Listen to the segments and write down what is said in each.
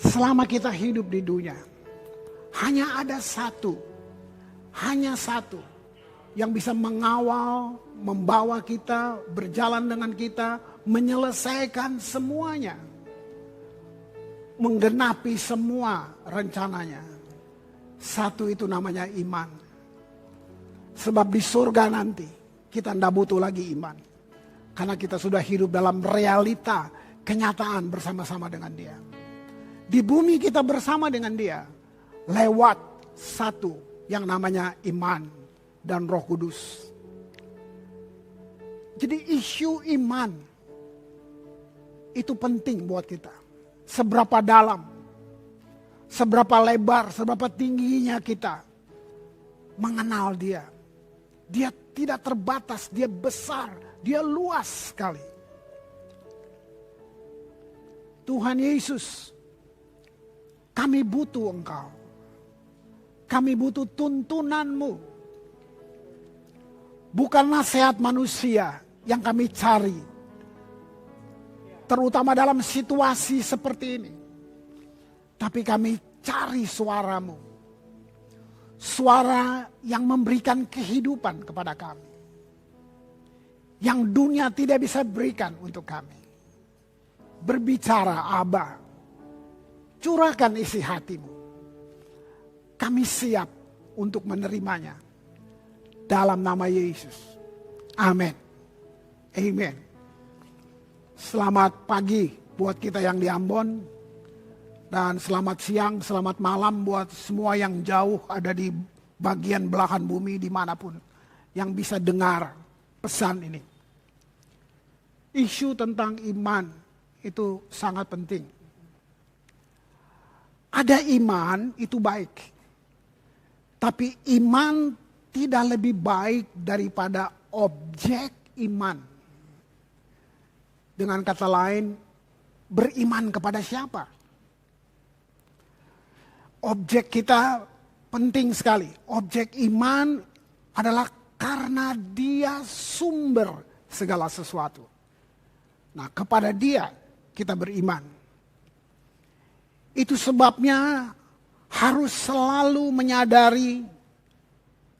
Selama kita hidup di dunia, hanya ada satu yang bisa mengawal, membawa kita, berjalan dengan kita, menyelesaikan semuanya, menggenapi semua rencananya. Satu itu namanya iman. Sebab di surga nanti kita tidak butuh lagi iman, karena kita sudah hidup dalam realita kenyataan bersama-sama dengan Dia. Di bumi kita bersama dengan Dia lewat satu yang namanya iman dan Roh Kudus. Jadi isu iman itu penting buat kita. Seberapa dalam, seberapa lebar, seberapa tingginya kita mengenal Dia. Dia tidak terbatas, Dia besar, Dia luas sekali. Tuhan Yesus, kami butuh Engkau. Kami butuh tuntunan-Mu. Bukan nasihat manusia yang kami cari. Terutama dalam situasi seperti ini. Tapi kami cari suara-Mu. Suara yang memberikan kehidupan kepada kami. Yang dunia tidak bisa berikan untuk kami. Berbicara, Aba. Curahkan isi hati-Mu. Kami siap untuk menerimanya. Dalam nama Yesus. Amin. Amin. Selamat pagi buat kita yang di Ambon. Dan selamat siang, selamat malam buat semua yang jauh ada di bagian belahan bumi dimanapun. Yang bisa dengar pesan ini. Isu tentang iman itu sangat penting. Ada iman itu baik. Tapi iman tidak lebih baik daripada objek iman. Dengan kata lain, beriman kepada siapa? Objek kita penting sekali. Objek iman adalah karena Dia sumber segala sesuatu. Nah, kepada Dia kita beriman. Itu sebabnya harus selalu menyadari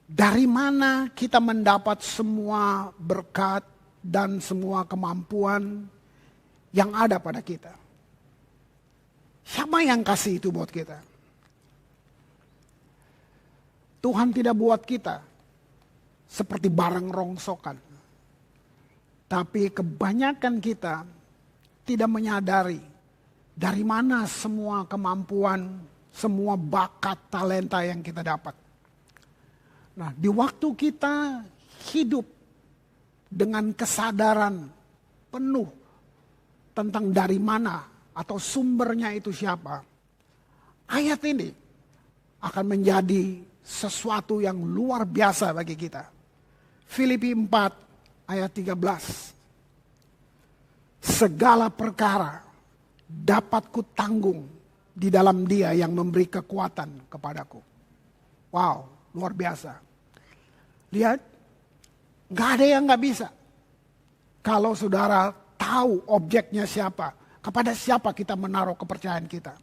dari mana kita mendapat semua berkat dan semua kemampuan yang ada pada kita. Siapa yang kasih itu buat kita? Tuhan tidak buat kita seperti barang rongsokan. Tapi kebanyakan kita tidak menyadari dari mana semua kemampuan, semua bakat, talenta yang kita dapat. Nah, di waktu kita hidup dengan kesadaran penuh tentang dari mana atau sumbernya itu siapa, ayat ini akan menjadi sesuatu yang luar biasa bagi kita. Filipi 4 ayat 13. Segala perkara dapat kutanggung di dalam Dia yang memberi kekuatan kepadaku. Wow, luar biasa. Lihat, gak ada yang gak bisa. Kalau saudara tahu objeknya siapa, kepada siapa kita menaruh kepercayaan kita.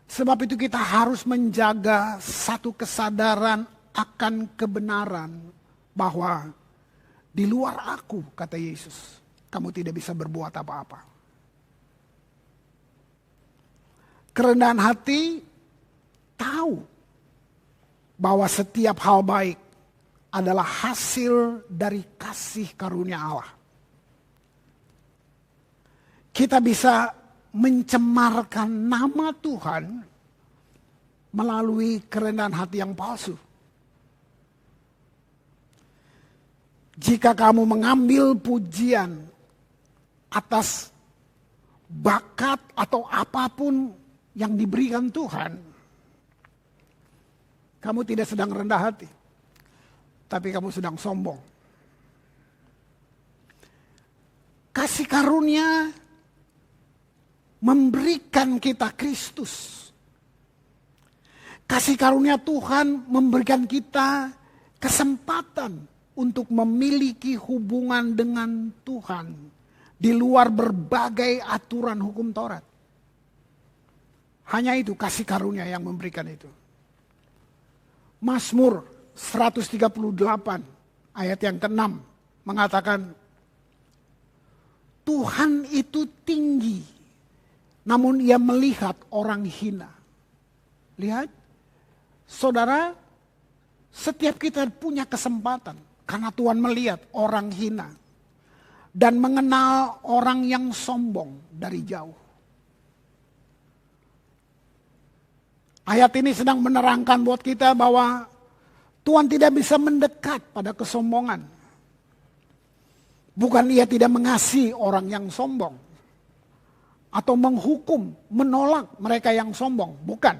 Sebab itu kita harus menjaga satu kesadaran akan kebenaran bahwa di luar aku, kata Yesus, kamu tidak bisa berbuat apa-apa. Kerendahan hati tahu bahwa setiap hal baik adalah hasil dari kasih karunia Allah. Kita bisa mencemarkan nama Tuhan melalui kerendahan hati yang palsu. Jika kamu mengambil pujian atas bakat atau apapun yang diberikan Tuhan, kamu tidak sedang rendah hati, tapi kamu sedang sombong. Kasih karunia memberikan kita Kristus. Kasih karunia Tuhan memberikan kita kesempatan untuk memiliki hubungan dengan Tuhan di luar berbagai aturan hukum Taurat. Hanya itu kasih karunia yang memberikan itu. Mazmur 138 ayat yang ke-6 mengatakan, Tuhan itu tinggi, namun ia melihat orang hina. Lihat, saudara, setiap kita punya kesempatan karena Tuhan melihat orang hina dan mengenal orang yang sombong dari jauh. Ayat ini sedang menerangkan buat kita bahwa Tuhan tidak bisa mendekat pada kesombongan. Bukan ia tidak mengasihi orang yang sombong atau menghukum, menolak mereka yang sombong, bukan.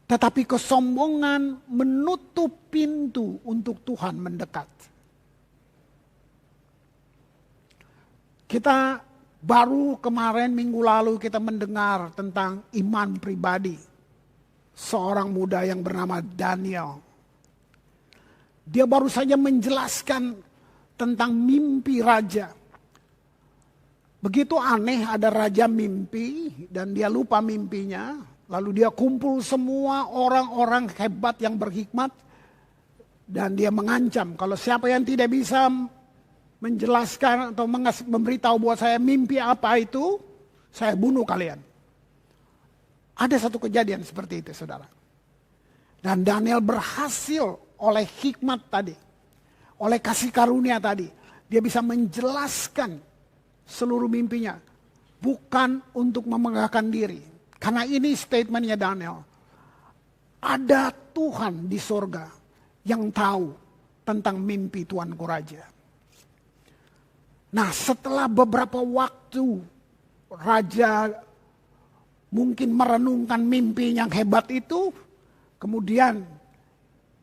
Tetapi kesombongan menutup pintu untuk Tuhan mendekat. Kita baru kemarin minggu lalu kita mendengar tentang iman pribadi. Seorang muda yang bernama Daniel. Dia baru saja menjelaskan tentang mimpi raja. Begitu aneh, ada raja mimpi dan dia lupa mimpinya. Lalu dia kumpul semua orang-orang hebat yang berhikmat. Dan dia mengancam, kalau siapa yang tidak bisa menjelaskan atau memberitahu buat saya mimpi apa itu, saya bunuh kalian. Ada satu kejadian seperti itu, saudara. Dan Daniel berhasil oleh hikmat tadi, oleh kasih karunia tadi, dia bisa menjelaskan seluruh mimpinya. Bukan untuk memegahkan diri. Karena ini statementnya Daniel. Ada Tuhan di sorga yang tahu tentang mimpi Tuanku Raja. Nah, setelah beberapa waktu Raja mungkin merenungkan mimpi yang hebat itu, kemudian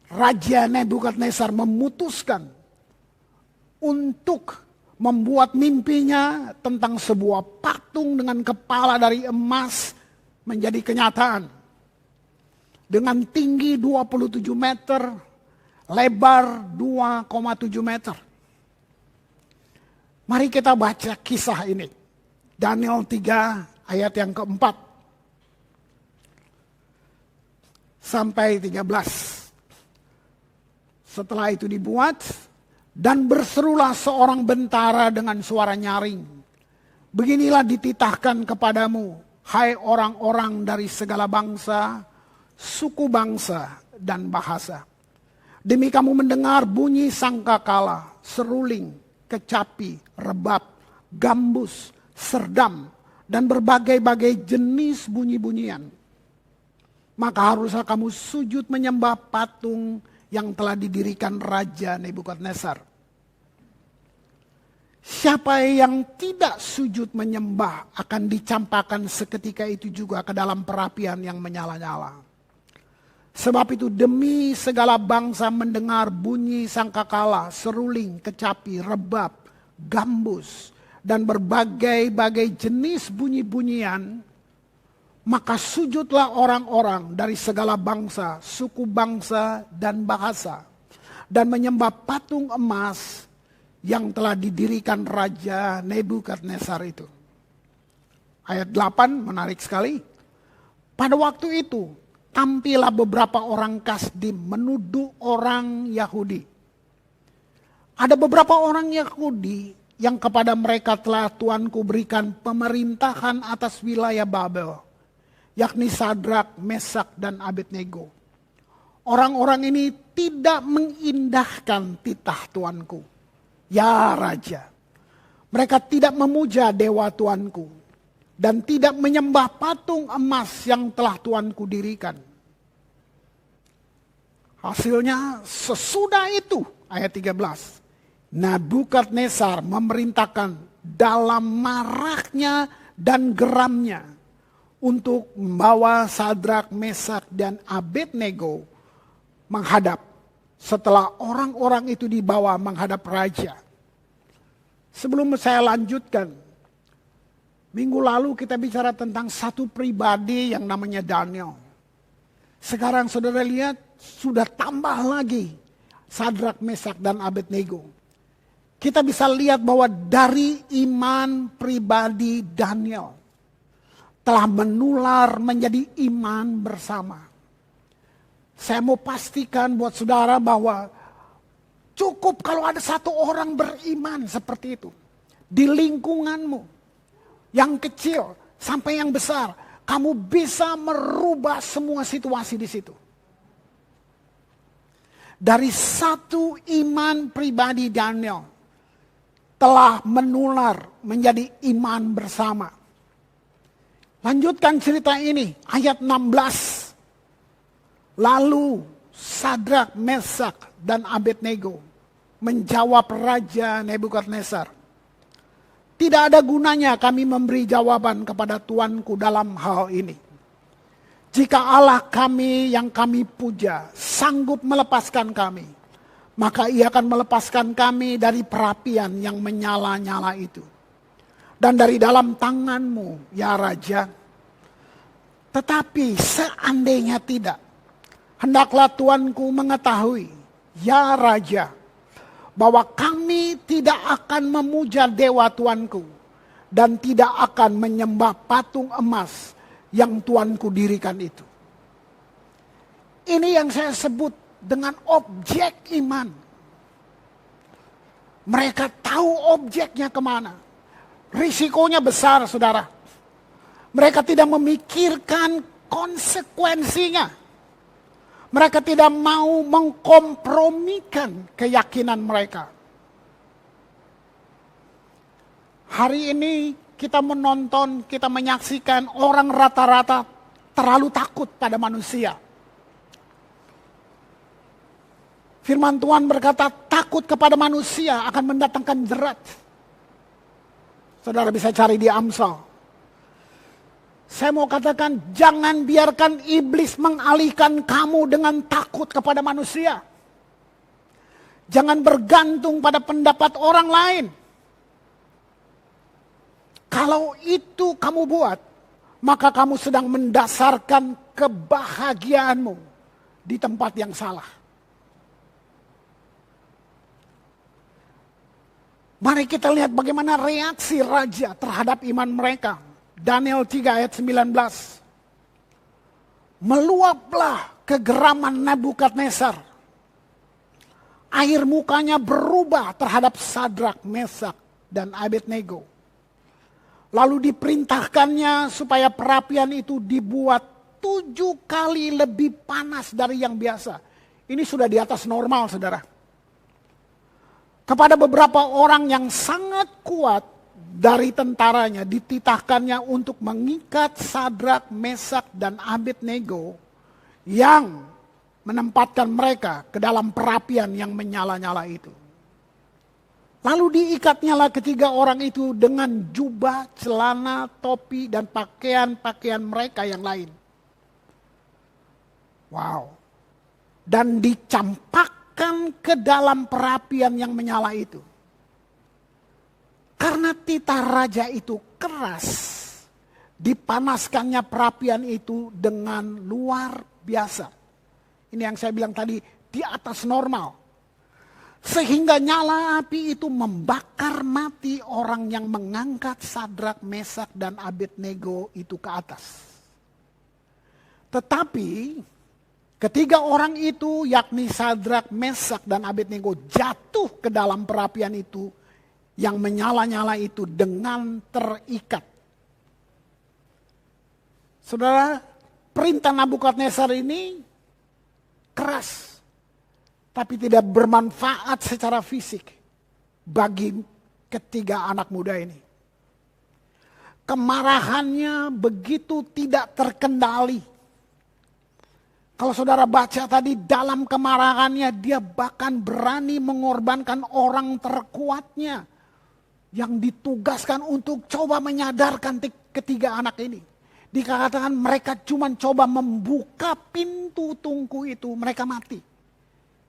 Raja Nebukadnezar memutuskan untuk membuat mimpinya tentang sebuah patung dengan kepala dari emas menjadi kenyataan. Dengan tinggi 27 meter, lebar 2,7 meter. Mari kita baca kisah ini. Daniel 3 ayat yang keempat. Sampai 13. Setelah itu dibuat, dan berserulah seorang bentara dengan suara nyaring. Beginilah dititahkan kepadamu, hai orang-orang dari segala bangsa, suku bangsa, dan bahasa. Demi kamu mendengar bunyi sangkakala, seruling, kecapi, rebab, gambus, serdam, dan berbagai-bagai jenis bunyi-bunyian. Maka haruslah kamu sujud menyembah patung yang telah didirikan Raja Nebukadnezar. Siapa yang tidak sujud menyembah akan dicampakkan seketika itu juga ke dalam perapian yang menyala-nyala. Sebab itu demi segala bangsa mendengar bunyi sangkakala, seruling, kecapi, rebab, gambus, dan berbagai-bagai jenis bunyi-bunyian, maka sujudlah orang-orang dari segala bangsa, suku bangsa, dan bahasa, dan menyembah patung emas yang telah didirikan Raja Nebukadnezar itu. Ayat 8 menarik sekali. Pada waktu itu, tampillah beberapa orang Kasdim menuduh orang Yahudi. Ada beberapa orang Yahudi yang kepada mereka telah Tuanku berikan pemerintahan atas wilayah Babel, yakni Sadrak, Mesak, dan Abednego. Orang-orang ini tidak mengindahkan titah Tuanku, ya Raja. Mereka tidak memuja dewa Tuanku dan tidak menyembah patung emas yang telah Tuanku dirikan. Hasilnya sesudah itu, ayat 13. Nebukadnezar memerintahkan dalam marahnya dan geramnya untuk membawa Sadrak, Mesak, dan Abednego menghadap. Setelah orang-orang itu dibawa menghadap raja. Sebelum saya lanjutkan, minggu lalu kita bicara tentang satu pribadi yang namanya Daniel. Sekarang saudara lihat sudah tambah lagi Sadrak, Mesak, dan Abednego. Kita bisa lihat bahwa dari iman pribadi Daniel, telah menular menjadi iman bersama. Saya mau pastikan buat saudara bahwa cukup kalau ada satu orang beriman seperti itu. Di lingkunganmu, yang kecil sampai yang besar, kamu bisa merubah semua situasi di situ. Dari satu iman pribadi Daniel telah menular menjadi iman bersama. Lanjutkan cerita ini, ayat 16. Lalu Sadrak, Mesak, dan Abednego menjawab Raja Nebukadnezar, tidak ada gunanya kami memberi jawaban kepada tuanku dalam hal ini. Jika Allah kami yang kami puja sanggup melepaskan kami, maka ia akan melepaskan kami dari perapian yang menyala-nyala itu. Dan dari dalam tanganmu, ya Raja. Tetapi seandainya tidak, hendaklah tuanku mengetahui, ya Raja, bahwa kami tidak akan memuja dewa tuanku dan tidak akan menyembah patung emas yang tuanku dirikan itu. Ini yang saya sebut dengan objek iman. Mereka tahu objeknya kemana. Risikonya besar, saudara. Mereka tidak memikirkan konsekuensinya. Mereka tidak mau mengkompromikan keyakinan mereka. Hari ini kita menonton, kita menyaksikan orang rata-rata terlalu takut pada manusia. Firman Tuhan berkata, takut kepada manusia akan mendatangkan jerat. Saudara bisa cari di Amsal. Saya mau katakan, jangan biarkan iblis mengalihkan kamu dengan takut kepada manusia. Jangan bergantung pada pendapat orang lain. Kalau itu kamu buat, maka kamu sedang mendasarkan kebahagiaanmu di tempat yang salah. Mari kita lihat bagaimana reaksi raja terhadap iman mereka. Daniel 3 ayat 19. Meluaplah kegeraman Nebukadnezar. Air mukanya berubah terhadap Sadrak, Mesak, dan Abednego. Lalu diperintahkannya supaya perapian itu dibuat 7 kali lebih panas dari yang biasa. Ini sudah di atas normal, saudara. Kepada beberapa orang yang sangat kuat dari tentaranya, dititahkannya untuk mengikat Sadrak, Mesak, dan Abednego yang menempatkan mereka ke dalam perapian yang menyala-nyala itu. Lalu diikatnyalah ketiga orang itu dengan jubah, celana, topi, dan pakaian-pakaian mereka yang lain. Wow. Dan dicampakkan ke dalam perapian yang menyala itu. Karena titah raja itu keras, dipanaskannya perapian itu dengan luar biasa. Ini yang saya bilang tadi, di atas normal. Sehingga nyala api itu membakar mati orang yang mengangkat Sadrak, Mesak, dan Abednego itu ke atas. Tetapi ketiga orang itu, yakni Sadrak, Mesak, dan Abednego, jatuh ke dalam perapian itu yang menyala-nyala itu dengan terikat. Saudara, perintah Nebukadnezar ini keras. Tapi tidak bermanfaat secara fisik bagi ketiga anak muda ini. Kemarahannya begitu tidak terkendali. Kalau saudara baca tadi, dalam kemarahannya dia bahkan berani mengorbankan orang terkuatnya yang ditugaskan untuk coba menyadarkan ketiga anak ini. Dikatakan mereka cuma coba membuka pintu tungku itu, mereka mati.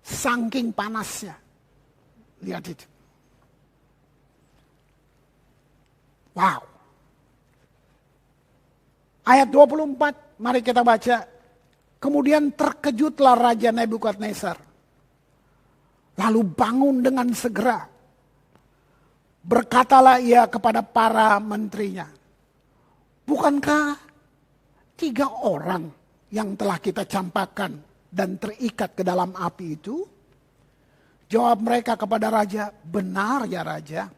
Saking panasnya. Lihat itu. Wow. Ayat 24, mari kita baca. Kemudian terkejutlah Raja Nebukadnezar. Lalu bangun dengan segera. Berkatalah ia kepada para menterinya. Bukankah 3 orang yang telah kita campakkan dan terikat ke dalam api itu? Jawab mereka kepada raja, benar ya raja.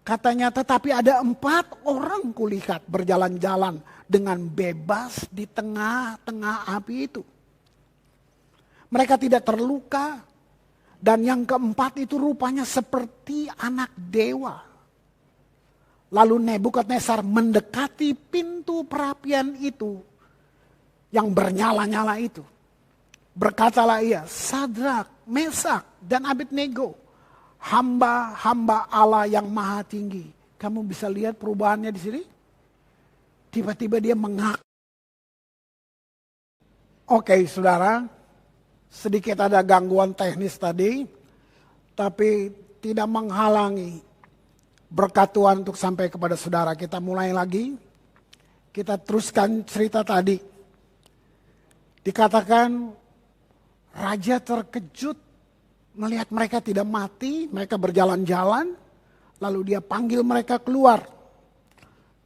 Katanya, tetapi ada 4 orang kulihat berjalan-jalan dengan bebas di tengah-tengah api itu. Mereka tidak terluka. Dan yang keempat itu rupanya seperti anak dewa. Lalu Nebukadnezar mendekati pintu perapian itu yang bernyala-nyala itu. Berkatalah ia, Sadrak, Mesak, dan Abednego, hamba-hamba Allah yang maha tinggi. Kamu bisa lihat perubahannya di sini? Tiba-tiba dia mengaku. Oke, saudara. Sedikit ada gangguan teknis tadi, tapi tidak menghalangi berkat Tuhan untuk sampai kepada saudara. Kita mulai lagi, kita teruskan cerita tadi. Dikatakan raja terkejut melihat mereka tidak mati, mereka berjalan-jalan, lalu dia panggil mereka keluar.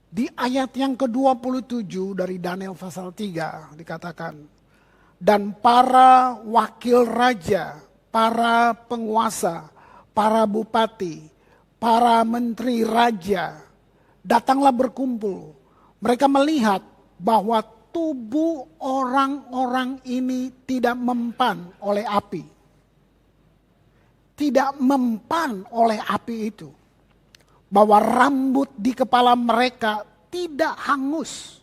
Di ayat yang ke-27 dari Daniel pasal 3 dikatakan, dan para wakil raja, para penguasa, para bupati, para menteri raja datanglah berkumpul. Mereka melihat bahwa tubuh orang-orang ini tidak mempan oleh api. Tidak mempan oleh api itu. Bahwa rambut di kepala mereka tidak hangus.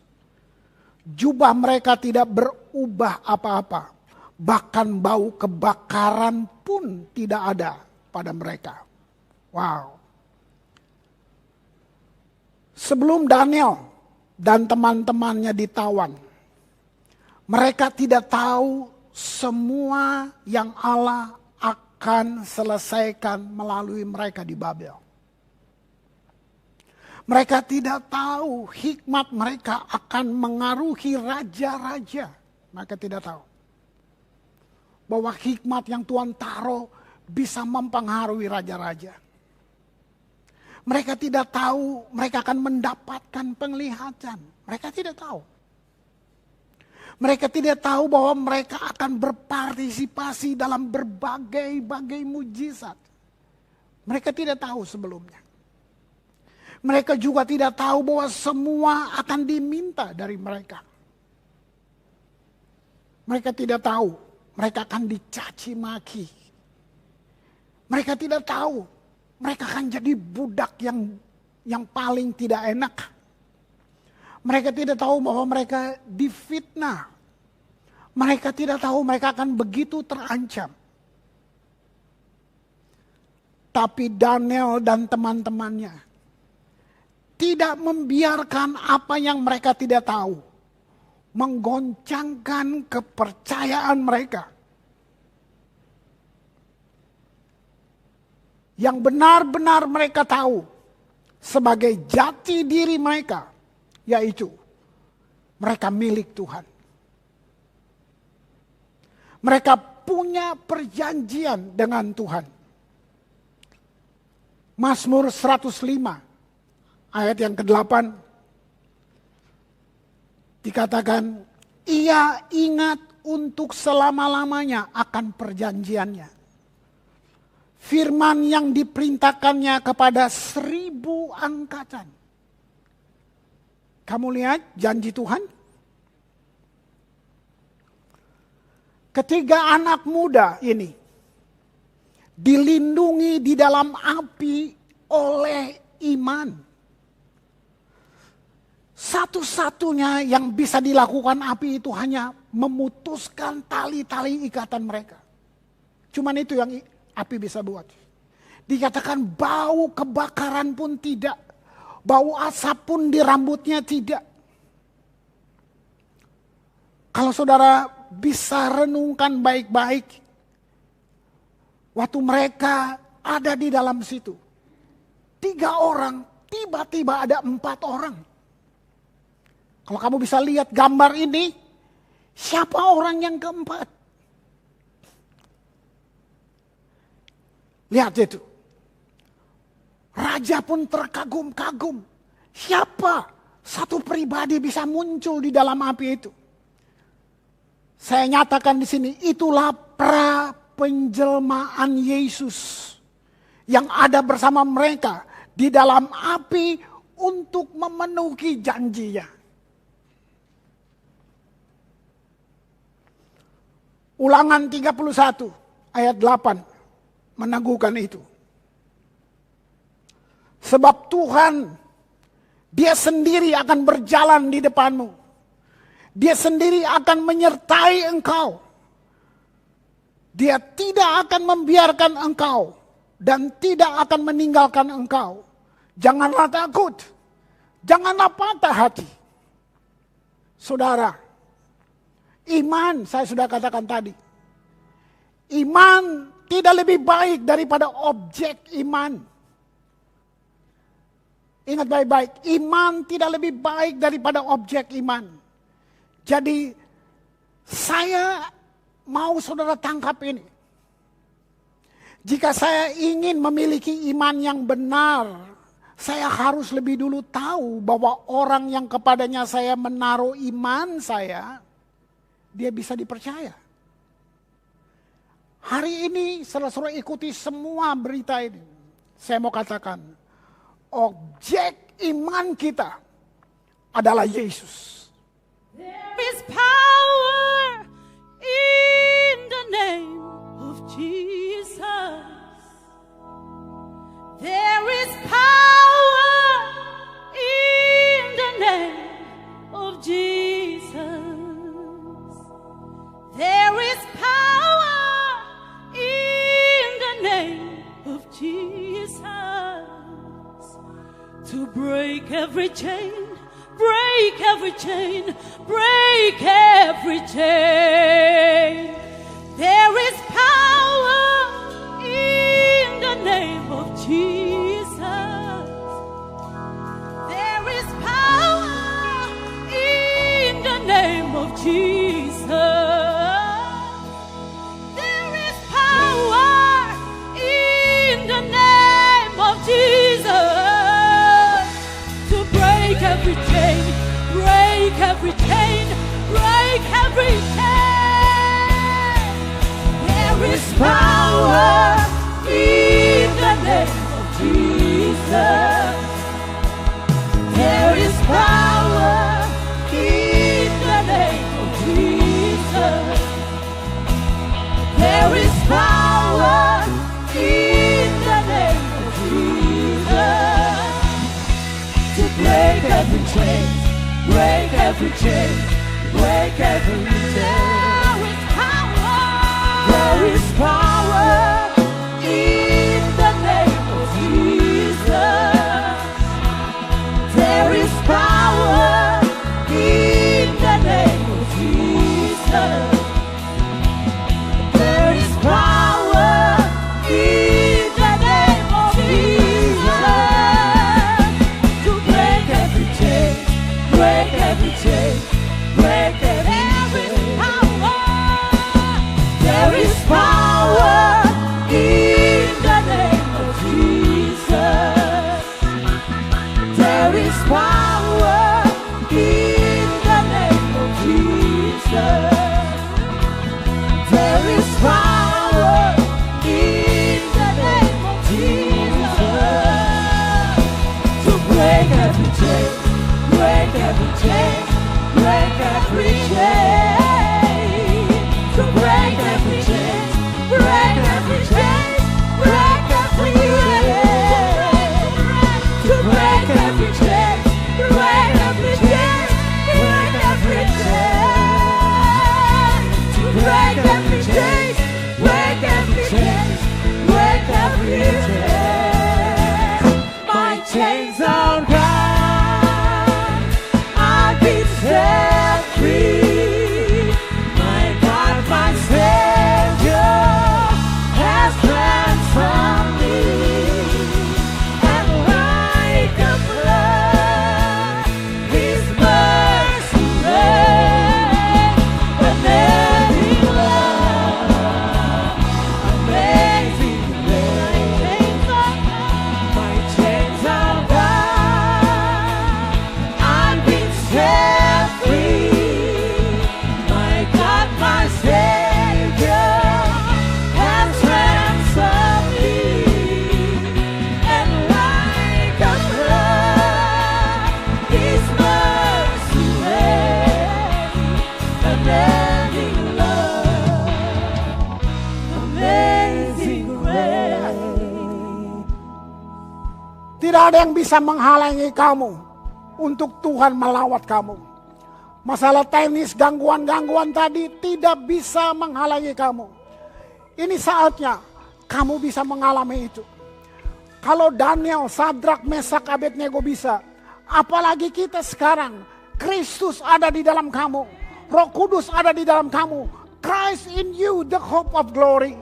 Jubah mereka tidak berubah apa-apa. Bahkan bau kebakaran pun tidak ada pada mereka. Wow. Sebelum Daniel dan teman-temannya ditawan, mereka tidak tahu semua yang Allah akan selesaikan melalui mereka di Babel. Mereka tidak tahu hikmat mereka akan mengaruhi raja-raja. Mereka tidak tahu bahwa hikmat yang Tuhan taruh bisa mempengaruhi raja-raja. Mereka tidak tahu mereka akan mendapatkan penglihatan. Mereka tidak tahu. Mereka tidak tahu bahwa mereka akan berpartisipasi dalam berbagai-bagai mujizat. Mereka tidak tahu sebelumnya. Mereka juga tidak tahu bahwa semua akan diminta dari mereka. Mereka tidak tahu mereka akan dicaci maki. Mereka tidak tahu mereka akan jadi budak yang paling tidak enak. Mereka tidak tahu bahwa mereka difitnah. Mereka tidak tahu mereka akan begitu terancam. Tapi Daniel dan teman-temannya tidak membiarkan apa yang mereka tidak tahu menggoncangkan kepercayaan mereka. Yang benar-benar mereka tahu sebagai jati diri mereka, yaitu mereka milik Tuhan. Mereka punya perjanjian dengan Tuhan. Mazmur 105 ayat yang ke-8 dikatakan, ia ingat untuk selama-lamanya akan perjanjiannya. Firman yang diperintahkannya kepada 1000 angkatan. Kamu lihat janji Tuhan? Ketiga anak muda ini dilindungi di dalam api oleh iman. Satu-satunya yang bisa dilakukan api itu hanya memutuskan tali-tali ikatan mereka. Cuman itu yang api bisa buat. Dikatakan bau kebakaran pun tidak. Bau asap pun di rambutnya tidak. Kalau saudara bisa renungkan baik-baik. Waktu mereka ada di dalam situ. 3 orang, tiba-tiba ada 4 orang. Kalau kamu bisa lihat gambar ini, siapa orang yang keempat? Lihat itu. Raja pun terkagum-kagum. Siapa Satu pribadi bisa muncul di dalam api itu. Saya nyatakan di sini, itulah pra penjelmaan Yesus yang ada bersama mereka di dalam api untuk memenuhi janjinya. Ulangan 31 ayat 8 meneguhkan itu. Sebab Tuhan, Dia sendiri akan berjalan di depanmu. Dia sendiri akan menyertai engkau. Dia tidak akan membiarkan engkau dan tidak akan meninggalkan engkau. Janganlah takut. Janganlah patah hati. Saudara, iman saya sudah katakan tadi. Iman tidak lebih baik daripada objek iman. Ingat baik-baik, iman tidak lebih baik daripada objek iman. Jadi saya mau saudara tangkap ini. Jika saya ingin memiliki iman yang benar, saya harus lebih dulu tahu bahwa orang yang kepadanya saya menaruh iman saya, dia bisa dipercaya. Hari ini saudara-saudara ikuti semua berita ini. Saya mau katakan, objek iman kita adalah Yesus. There is power in the name of Jesus. There is power in the name of Jesus. There is power in the name of Jesus. To break every chain, break every chain, break every chain. There is power in the name of Jesus. There is power in the name of Jesus. There is power in the name of Jesus. Break every chain, break every chain, break every chain. There is power in the name of Jesus. There is power in the name of Jesus. There is power in the name of Jesus. Break every chain, break every chain, break every chain. There is power in the name of Jesus. There is power in the name of Jesus. There is power in the name of Jesus. Break every chain, break every chain. There is power Tidak ada yang bisa menghalangi kamu untuk Tuhan melawat kamu. Masalah teknis, gangguan-gangguan tadi tidak bisa menghalangi kamu. Ini saatnya kamu bisa mengalami itu. Kalau Daniel, Sadrak, Mesak, Abednego bisa, apalagi kita sekarang. Kristus ada di dalam kamu, Roh Kudus ada di dalam kamu. Christ in you, the hope of glory.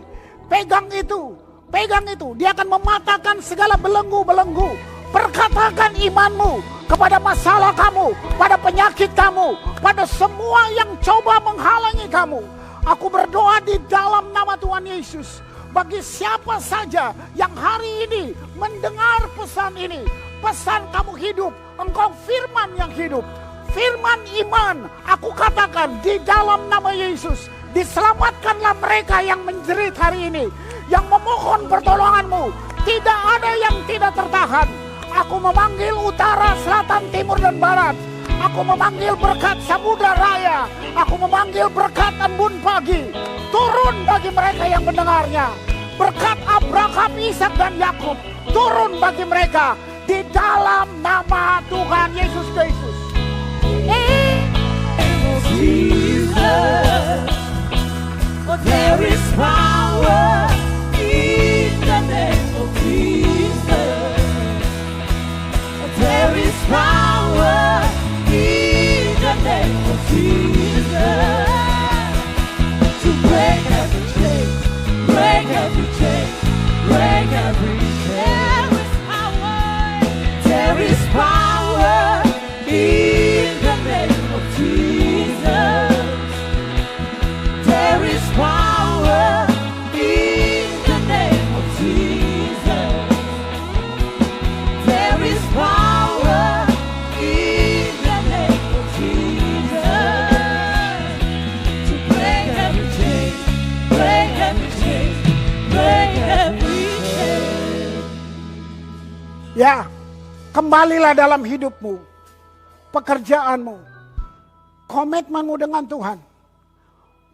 Pegang itu, pegang itu. Dia akan mematahkan segala belenggu-belenggu. Perkatakan imanmu kepada masalah kamu, pada penyakit kamu, pada semua yang coba menghalangi kamu. Aku berdoa di dalam nama Tuhan Yesus. Bagi siapa saja yang hari ini mendengar pesan ini, pesan kamu hidup, engkau firman yang hidup, firman iman, aku katakan di dalam nama Yesus, diselamatkanlah mereka yang menjerit hari ini, yang memohon pertolonganmu. Tidak ada yang tidak tertahan. Aku memanggil utara, selatan, timur, dan barat. Aku memanggil berkat samudra raya. Aku memanggil berkat embun pagi. Turun bagi mereka yang mendengarnya. Berkat Abraham, Ishak, dan Yakub turun bagi mereka di dalam nama Tuhan Yesus Kristus. There is power in the name of Jesus. There is power in the name of Jesus. To break every chain, break every chain, break every chain. There is power in the name of Jesus. There is power in the name of Jesus. There is power in the name of Jesus. To break every chain, break every chain, break every chain. Ya, kembalilah dalam hidupmu, pekerjaanmu, komitmenmu dengan Tuhan.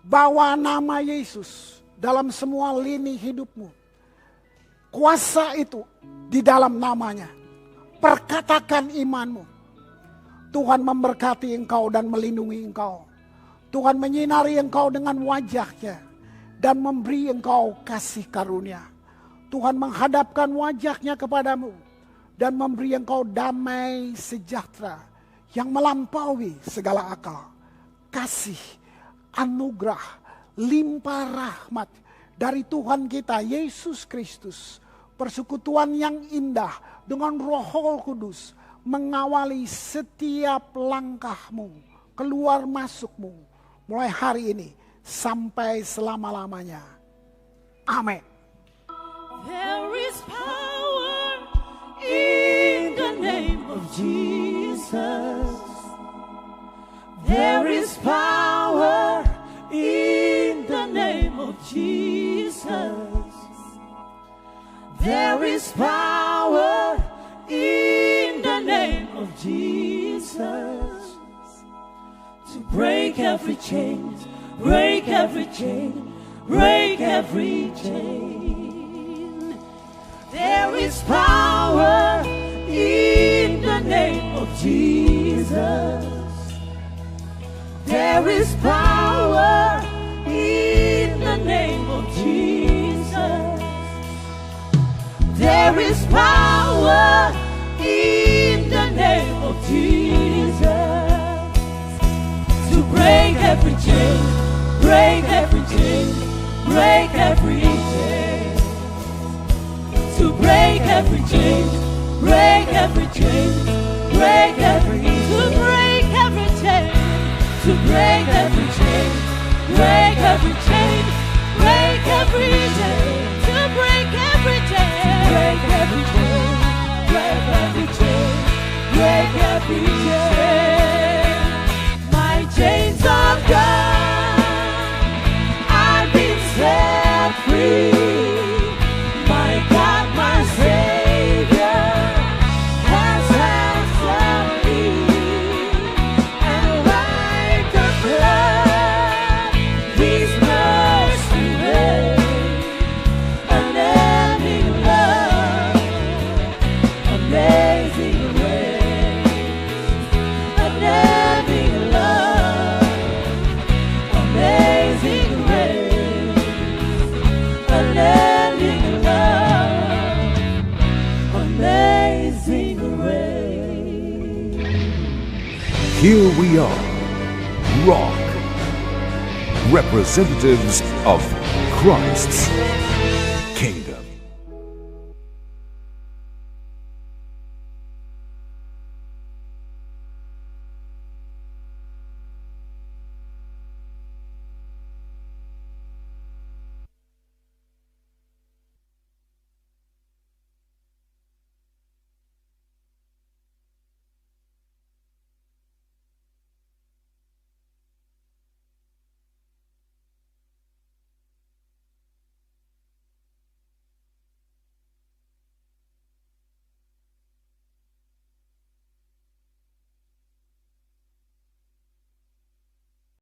Bawa nama Yesus dalam semua lini hidupmu. Kuasa itu di dalam namanya. Perkatakan imanmu. Tuhan memberkati engkau dan melindungi engkau. Tuhan menyinari engkau dengan wajahnya dan memberi engkau kasih karunia. Tuhan menghadapkan wajahnya kepadamu dan memberi engkau damai sejahtera yang melampaui segala akal. Kasih, anugerah, limpah rahmat dari Tuhan kita Yesus Kristus. Persekutuan yang indah dengan Roh Kudus mengawali setiap langkahmu, keluar masukmu, mulai hari ini sampai selama-lamanya. Amin. There is power in the name of Jesus. There is power in the name of Jesus. There is power in the name of Jesus. To break every chain, break every chain, break every chain. There is power in the name of Jesus. There is power in the name of Jesus. There is power in the name of Jesus. To break every chain, break every chain, break every chain. To break every chain, break every chain, break every chain. To break every chain. To break every chain, break every chain, break every chain. To break every chain, break every chain, break every chain, break every chain. My chains are gone, I've been set free. My God, my Savior has ransomed me. Yeah. we are Rock, representatives of Christ's kingdom.